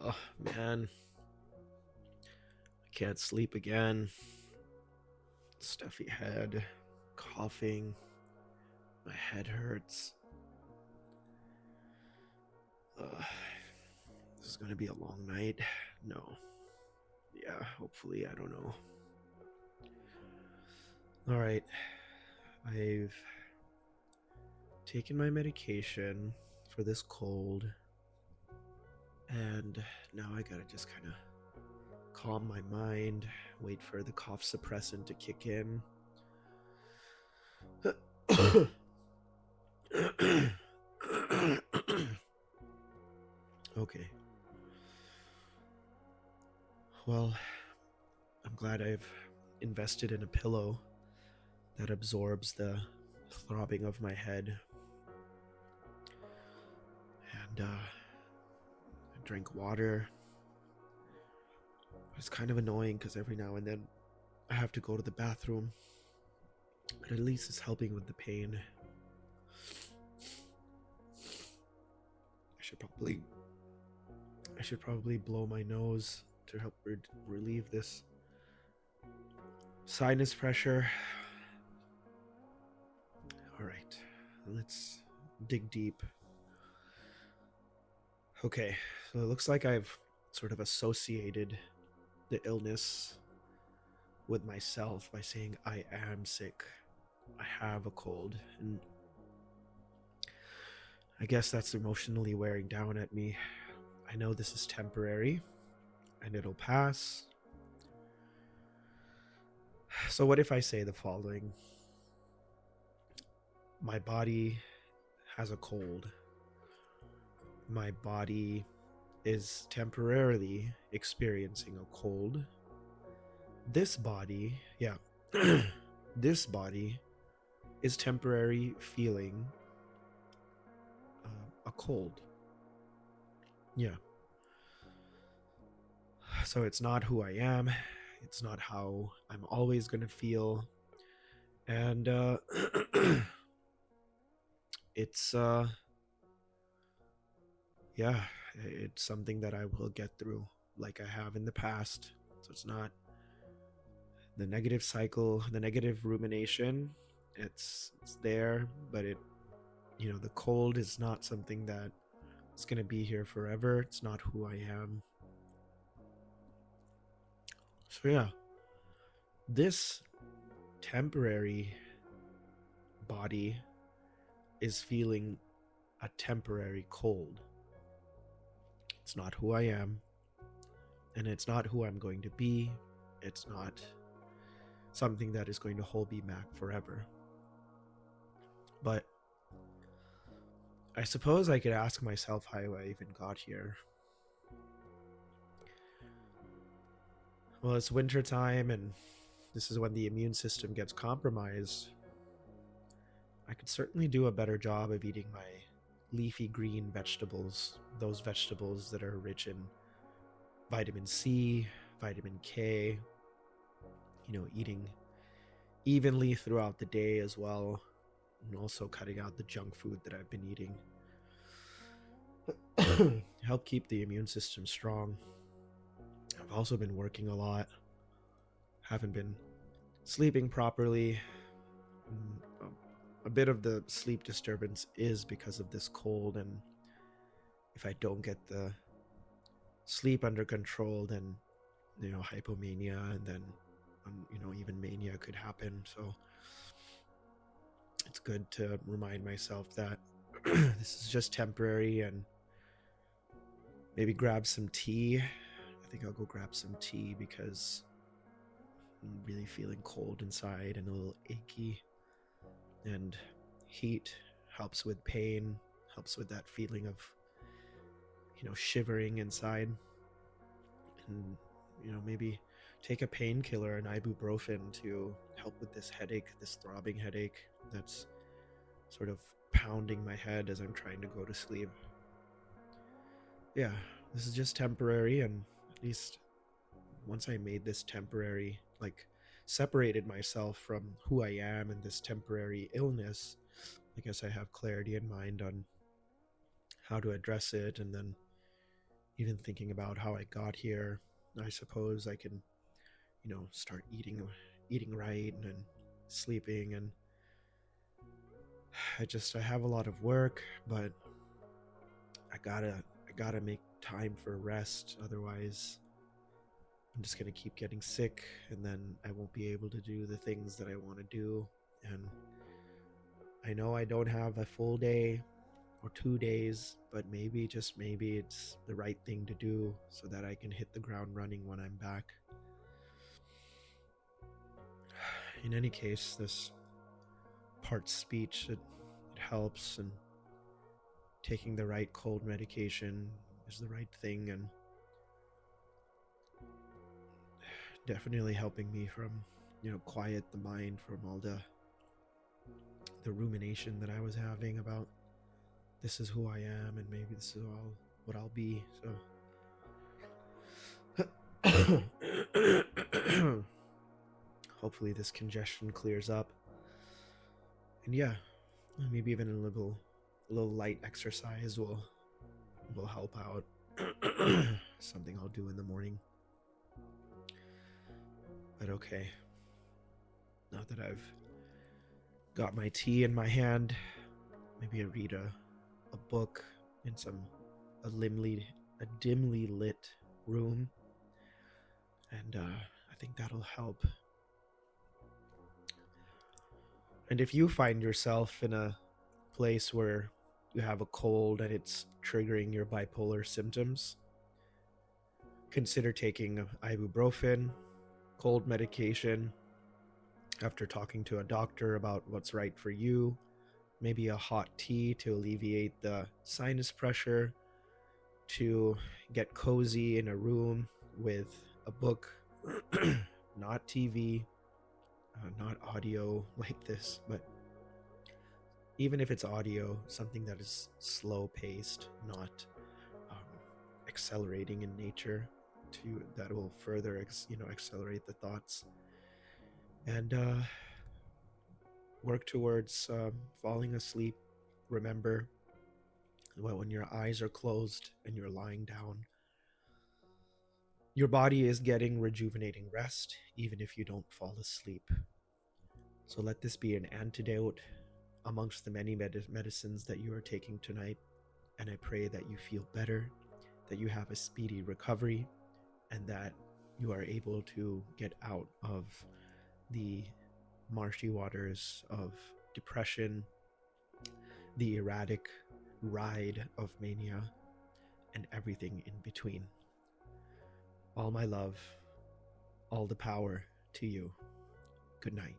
Oh, man. I can't sleep again. Stuffy head, coughing, my head hurts. This is gonna be a long night. No. Yeah, hopefully, I don't know. Alright. I've taken my medication for this cold, and now I gotta just kind of calm my mind, wait for the cough suppressant to kick in. Okay. Well, I'm glad I've invested in a pillow that absorbs the throbbing of my head. And I drink water. It's kind of annoying because every now and then I have to go to the bathroom. But at least it's helping with the pain. I should probably blow my nose to help relieve this sinus pressure. All right, let's dig deep. Okay, so it looks like I've sort of associated the illness with myself by saying I am sick. I have a cold, and I guess that's emotionally wearing down at me. I know this is temporary, and it'll pass. So what if I say the following? My body has a cold. My body is temporarily experiencing a cold. This body, this body is temporarily feeling a cold. Yeah. So it's not who I am. It's not how I'm always going to feel. And it's it's something that I will get through like I have in the past. So it's not the negative cycle, the negative rumination. It's there, but the cold is not something that is going to be here forever. It's not who I am. So yeah, this temporary body is feeling a temporary cold. It's not who I am, and it's not who I'm going to be. It's not something that is going to hold me back forever. But I suppose I could ask myself how I even got here. Well, it's winter time, and this is when the immune system gets compromised. I could certainly do a better job of eating my leafy green vegetables, those vegetables that are rich in vitamin C, vitamin K, eating evenly throughout the day as well, and also cutting out the junk food that I've been eating. Help keep the immune system strong. I've also been working a lot, haven't been sleeping properly. A bit of the sleep disturbance is because of this cold, and if I don't get the sleep under control, then hypomania, and then even mania could happen. So it's good to remind myself that this is just temporary, and maybe grab some tea. I think I'll go grab some tea because I'm really feeling cold inside and a little achy. And heat helps with pain, helps with that feeling of, shivering inside. And, maybe take a painkiller, an ibuprofen, to help with this headache, this throbbing headache that's sort of pounding my head as I'm trying to go to sleep. Yeah, this is just temporary, and at least once I made this temporary, separated myself from who I am and this temporary illness, I guess I have clarity in mind on how to address it, and then even thinking about how I got here, I suppose I can, start eating right and sleeping. And I have a lot of work, but I gotta make time for rest. Otherwise, I'm just gonna keep getting sick, and then I won't be able to do the things that I want to do. And I know I don't have a full day or 2 days, but maybe, just maybe, it's the right thing to do so that I can hit the ground running when I'm back. In any case, this part speech, it helps, and taking the right cold medication is the right thing, and definitely helping me from, quiet the mind from all the rumination that I was having about this is who I am and maybe this is all what I'll be. So hopefully this congestion clears up. And yeah, maybe even a little light exercise will help out. Something I'll do in the morning. But okay, now that I've got my tea in my hand, maybe I read a book in a dimly lit room, and I think that'll help. And if you find yourself in a place where you have a cold and it's triggering your bipolar symptoms, consider taking ibuprofen, cold medication, after talking to a doctor about what's right for you, maybe a hot tea to alleviate the sinus pressure, to get cozy in a room with a book, not TV, not audio like this, but even if it's audio, something that is slow paced, not accelerating in nature, that will further accelerate the thoughts, and work towards falling asleep. Remember, when your eyes are closed and you're lying down, your body is getting rejuvenating rest, even if you don't fall asleep. So let this be an antidote amongst the many medicines that you are taking tonight. And I pray that you feel better, that you have a speedy recovery, and that you are able to get out of the marshy waters of depression, the erratic ride of mania, and everything in between. All my love, all the power to you. Good night.